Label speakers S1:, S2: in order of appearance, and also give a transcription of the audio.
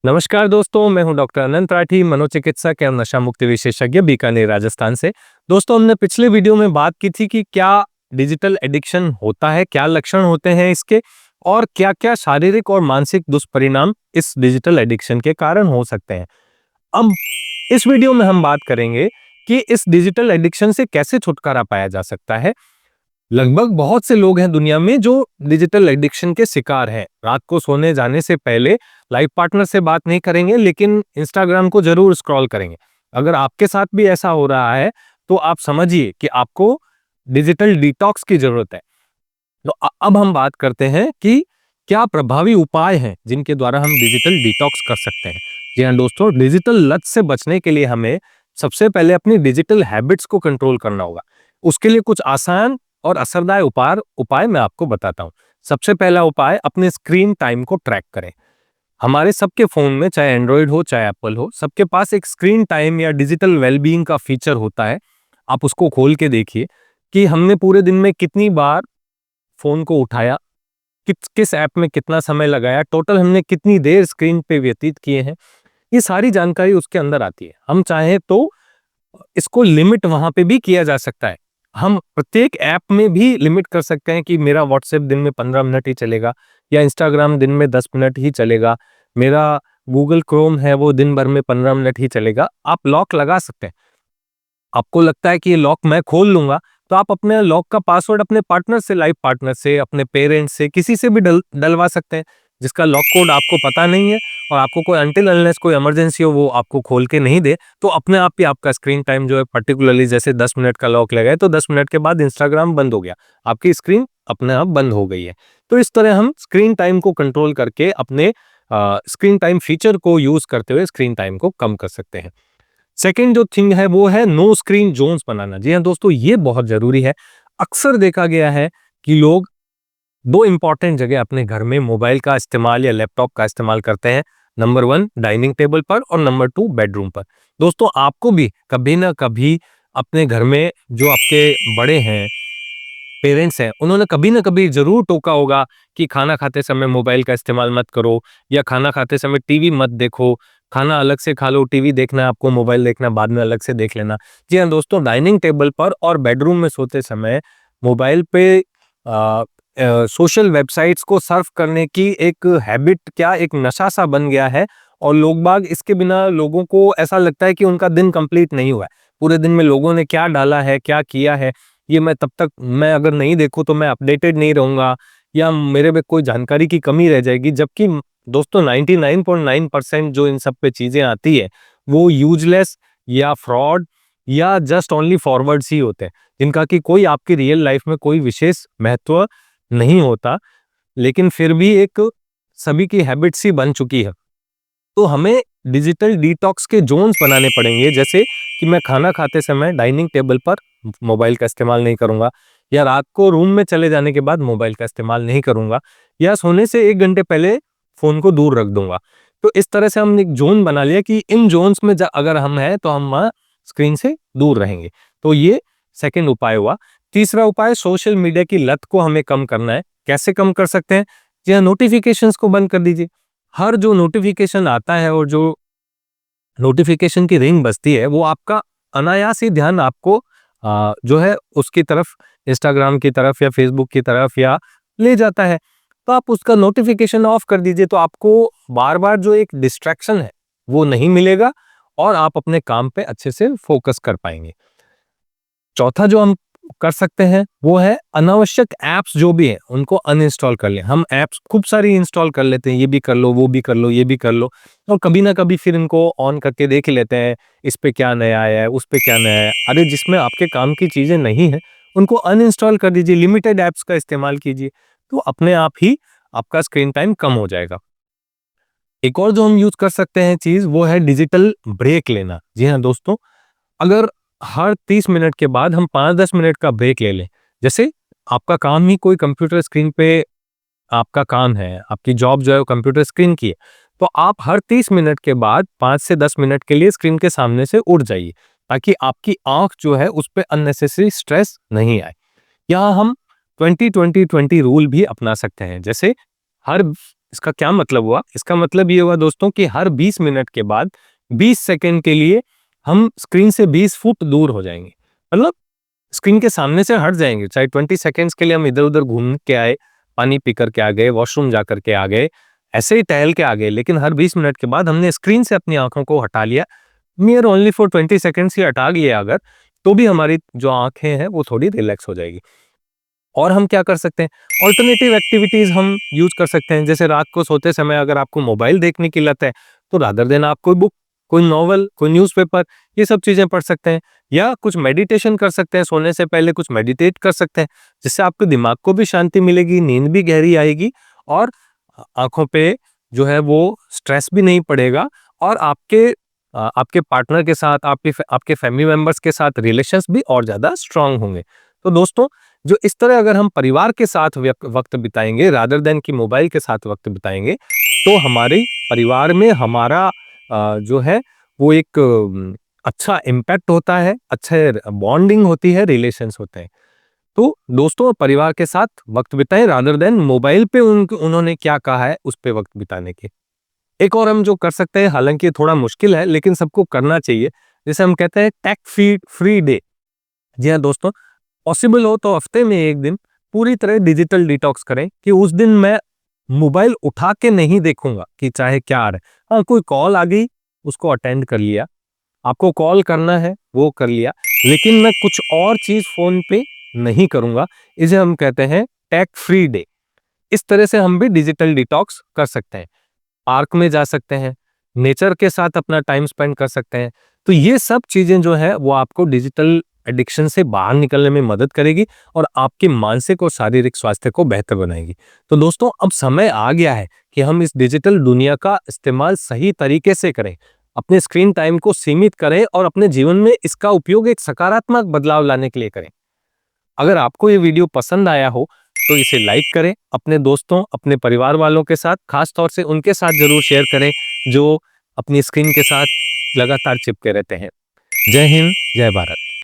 S1: नमस्कार दोस्तों, मैं हूं डॉक्टर अनंत राठी, मनोचिकित्सक एवं नशा मुक्ति विशेषज्ञ बीकानेर राजस्थान से। दोस्तों, हमने पिछले वीडियो में बात की थी कि क्या डिजिटल एडिक्शन होता है, क्या लक्षण होते हैं इसके और क्या-क्या शारीरिक और मानसिक दुष्परिणाम इस डिजिटल एडिक्शन के कारण हो सकते हैं। अब इस वीडियो में हम बात करेंगे कि इस डिजिटल एडिक्शन से कैसे छुटकारा पाया जा सकता है। लगभग बहुत से लोग हैं दुनिया में जो डिजिटल एडिक्शन के शिकार हैं। रात को सोने जाने से पहले लाइफ पार्टनर से बात नहीं करेंगे, लेकिन इंस्टाग्राम को जरूर स्क्रॉल करेंगे। अगर आपके साथ भी ऐसा हो रहा है, तो आप समझिए कि आपको डिजिटल डिटॉक्स की जरूरत है। तो अब हम बात करते हैं कि क्या प्रभावी उपाय हैं जिनके द्वारा हम डिजिटल डिटॉक्स कर सकते हैं। जी हाँ दोस्तों, डिजिटल लत से बचने के लिए हमें सबसे पहले अपनी डिजिटल हैबिट्स को कंट्रोल करना होगा। उसके लिए कुछ आसान और असरदार उपाय मैं आपको बताता हूँ। सबसे पहला उपाय, अपने स्क्रीन टाइम को ट्रैक करें। हमारे सबके फोन में, चाहे एंड्रॉइड हो चाहे एप्पल हो, सबके पास एक स्क्रीन टाइम या डिजिटल वेलबीइंग का फीचर होता है। आप उसको खोल के देखिए कि हमने पूरे दिन में कितनी बार फोन को उठाया, किस ऐप में कितना समय लगाया, टोटल हमने कितनी देर स्क्रीन पे व्यतीत किए हैं। ये सारी जानकारी उसके अंदर आती है। हम चाहें तो इसको लिमिट वहां पे भी किया जा सकता है। हम प्रत्येक ऐप में भी लिमिट कर सकते हैं कि मेरा व्हाट्सएप दिन में 15 मिनट ही चलेगा या इंस्टाग्राम दिन में 10 मिनट ही चलेगा, मेरा गूगल क्रोम है वो दिन भर में 15 मिनट ही चलेगा। आप लॉक लगा सकते हैं। आपको लगता है कि ये लॉक मैं खोल लूंगा, तो आप अपने लॉक का पासवर्ड अपने पार्टनर से, लाइफ पार्टनर से, अपने पेरेंट्स से, किसी से भी डलवा सकते हैं जिसका लॉक कोड आपको पता नहीं है और आपको कोई अनटिल अनलेस कोई इमरजेंसी हो वो आपको खोल के नहीं दे, तो अपने आप ही आपका स्क्रीन टाइम जो है, पर्टिकुलरली जैसे 10 मिनट का लॉक लगाए तो 10 मिनट के बाद इंस्टाग्राम बंद हो गया, आपकी स्क्रीन अपने आप बंद हो गई है। तो इस तरह हम स्क्रीन टाइम को कंट्रोल करके अपने स्क्रीन टाइम फीचर को यूज करते हुए स्क्रीन टाइम को कम कर सकते हैं। सेकेंड जो थिंग है वो है नो स्क्रीन जोन्स बनाना। जी हाँ दोस्तों, ये बहुत जरूरी है। अक्सर देखा गया है कि लोग दो इंपॉर्टेंट जगह अपने घर में मोबाइल का इस्तेमाल या लैपटॉप का इस्तेमाल करते हैं। नंबर 1 डाइनिंग टेबल पर और नंबर 2 बेडरूम पर। दोस्तों, आपको भी कभी ना कभी अपने घर में जो आपके बड़े हैं, पेरेंट्स हैं, उन्होंने कभी ना कभी जरूर टोका होगा कि खाना खाते समय मोबाइल का इस्तेमाल मत करो या खाना खाते समय टीवी मत देखो, खाना अलग से खा लो, टीवी देखना है आपको, मोबाइल देखना बाद में अलग से देख लेना। जी हाँ दोस्तों, डाइनिंग टेबल पर और बेडरूम में सोते समय मोबाइल पे सोशल वेबसाइट्स को सर्फ करने की एक हैबिट, क्या एक नशा सा बन गया है और लोग बाग इसके बिना, लोगों को ऐसा लगता है कि उनका दिन कंप्लीट नहीं हुआ है। पूरे दिन में लोगों ने क्या डाला है, क्या किया है, ये मैं तब तक मैं अगर नहीं देखूं तो मैं अपडेटेड नहीं रहूंगा या मेरे में कोई जानकारी की कमी रह जाएगी। जबकि दोस्तों 99.9% जो इन सब पे चीजें आती है वो यूजलेस या फ्रॉड या जस्ट ओनली फॉरवर्ड्स ही होते हैं, जिनका कि कोई आपकी रियल लाइफ में कोई विशेष महत्व नहीं होता, लेकिन फिर भी एक सभी की हैबिट्स ही बन चुकी है। तो हमें डिजिटल डिटॉक्स के जोन्स बनाने पड़ेंगे, जैसे कि मैं खाना खाते समय डाइनिंग टेबल पर मोबाइल का इस्तेमाल नहीं करूंगा या रात को रूम में चले जाने के बाद मोबाइल का इस्तेमाल नहीं करूंगा या सोने से 1 घंटे पहले फोन को दूर रख दूंगा। तो इस तरह से हमने एक जोन बना लिया कि इन जोन्स में अगर हम हैं तो हम स्क्रीन से दूर रहेंगे। तो ये सेकंड उपाय हुआ। तीसरा उपाय, सोशल मीडिया की लत को हमें कम करना है। कैसे कम कर सकते हैं? जी हाँ, नोटिफिकेशंस को बंद कर दीजिए। हर जो नोटिफिकेशन आता है और जो नोटिफिकेशन की रिंग बजती है वो आपका अनायास ही ध्यान आपको जो है उसकी तरफ, इंस्टाग्राम की तरफ या फेसबुक की तरफ या ले जाता है। तो आप उसका नोटिफिकेशन ऑफ कर दीजिए, तो आपको बार बार जो एक डिस्ट्रैक्शन है वो नहीं मिलेगा और आप अपने काम पे अच्छे से फोकस कर पाएंगे। चौथा जो हम कर सकते हैं वो है अनावश्यक ऐप्स जो भी हैं उनको अनइंस्टॉल कर लें। हम ऐप्स खूब सारी इंस्टॉल कर लेते हैं, ये भी कर लो, वो भी कर लो, ये भी कर लो, और कभी ना कभी फिर इनको ऑन करके देख लेते हैं, इस पे क्या नया आया है, उस पे क्या नया है। अरे जिसमें आपके काम की चीजें नहीं है उनको अनइंस्टॉल कर दीजिए, लिमिटेड ऐप्स का इस्तेमाल कीजिए, तो अपने आप ही आपका स्क्रीन टाइम कम हो जाएगा। एक और जो हम यूज कर सकते हैं चीज वो है डिजिटल ब्रेक लेना। जी हाँ दोस्तों, अगर हर 30 मिनट के बाद हम 5-10 मिनट का ब्रेक ले लें, जैसे आपका काम ही कोई कंप्यूटर स्क्रीन पे आपका काम है, आपकी जॉब जो है वो कंप्यूटर स्क्रीन की है, तो आप हर 30 मिनट के बाद 5 से 10 मिनट के लिए स्क्रीन के सामने से उठ जाइए, ताकि आपकी आंख जो है उस पे अननेसेसरी स्ट्रेस नहीं आए। यहाँ हम 20-20-20 रूल भी अपना सकते हैं, जैसे हर इसका क्या मतलब हुआ? इसका मतलब ये हुआ दोस्तों कि हर 20 मिनट के बाद 20 सेकंड के लिए हम स्क्रीन से 20 फुट दूर हो जाएंगे। मतलब स्क्रीन के सामने से हट जाएंगे। चाहे 20 सेकंड्स के लिए हम इधर-उधर घूम के आए, पानी पी कर के आ गए, वॉशरूम जा कर के आ गए, ऐसे ही टहल के आ गए, लेकिन हर 20 मिनट के बाद हमने स्क्रीन से अपनी आंखों को हटा लिया। मियर ओनली फॉर 20 सेकंड्स ही हटा लिए अगर, तो भी हमारी जो आंखें हैं वो थोड़ी रिलैक्स हो जाएगी। और हम क्या कर सकते हैं? ऑल्टरनेटिव एक्टिविटीज हम यूज कर सकते हैं। जैसे रात को सोते समय अगर आपको मोबाइल देखने की लत है, तो रादर देन आप कोई बुक, कोई नॉवल, कोई न्यूज़पेपर, ये सब चीजें पढ़ सकते हैं, या कुछ मेडिटेशन कर सकते हैं। सोने से पहले कुछ मेडिटेट कर सकते हैं, जिससे आपके दिमाग को भी शांति मिलेगी, नींद भी गहरी आएगी, और आंखों पे जो है वो स्ट्रेस भी नहीं पड़ेगा, और आपके पार्टनर के साथ, आपके फैमिली मेंबर्स के साथ रिलेशंस भी और ज्यादा स्ट्रांग होंगे। तो दोस्तों, जो इस तरह अगर हम परिवार के साथ वक्त बिताएंगे रादर देन कि मोबाइल के साथ वक्त बिताएंगे, तो हमारे परिवार में हमारा जो है वो एक अच्छा इम्पैक्ट होता है, अच्छे बॉन्डिंग होती है, रिलेशंस होते हैं। तो दोस्तों, परिवार के साथ वक्त बिताएं रादर देन मोबाइल पे उन्होंने क्या कहा है उस पे वक्त बिताने के। एक और हम जो कर सकते हैं, हालांकि थोड़ा मुश्किल है लेकिन सबको करना चाहिए, जैसे हम कहते हैं टेक फ्री डे। जी हाँ दोस्तों, पॉसिबल हो तो हफ्ते में एक दिन पूरी तरह डिजिटल डिटॉक्स करें, कि उस दिन मैं मोबाइल उठा के नहीं देखूंगा कि चाहे क्या आ रहा है। हाँ, कोई कॉल आ गई, उसको अटेंड कर लिया, आपको कॉल करना है वो कर लिया, लेकिन मैं कुछ और चीज फोन पे नहीं करूंगा। इसे हम कहते हैं टेक फ्री डे। इस तरह से हम भी डिजिटल डिटॉक्स कर सकते हैं। पार्क में जा सकते हैं, नेचर के साथ अपना टाइम स्पेंड कर सकते हैं। तो ये सब चीजें जो है वो आपको डिजिटल एडिक्शन से बाहर निकलने में मदद करेगी, और आपके मानसिक और शारीरिक स्वास्थ्य को बेहतर बनाएगी। तो दोस्तों, अब समय आ गया है कि हम इस डिजिटल दुनिया का इस्तेमाल सही तरीके से करें, अपने स्क्रीन टाइम को सीमित करें, और अपने जीवन में इसका उपयोग एक सकारात्मक बदलाव लाने के लिए करें। अगर आपको ये वीडियो पसंद आया हो तो इसे लाइक करें, अपने दोस्तों, अपने परिवार वालों के साथ, खास तौर से उनके साथ जरूर शेयर करें जो अपनी स्क्रीन के साथ लगातार चिपके रहते हैं। जय हिंद, जय भारत।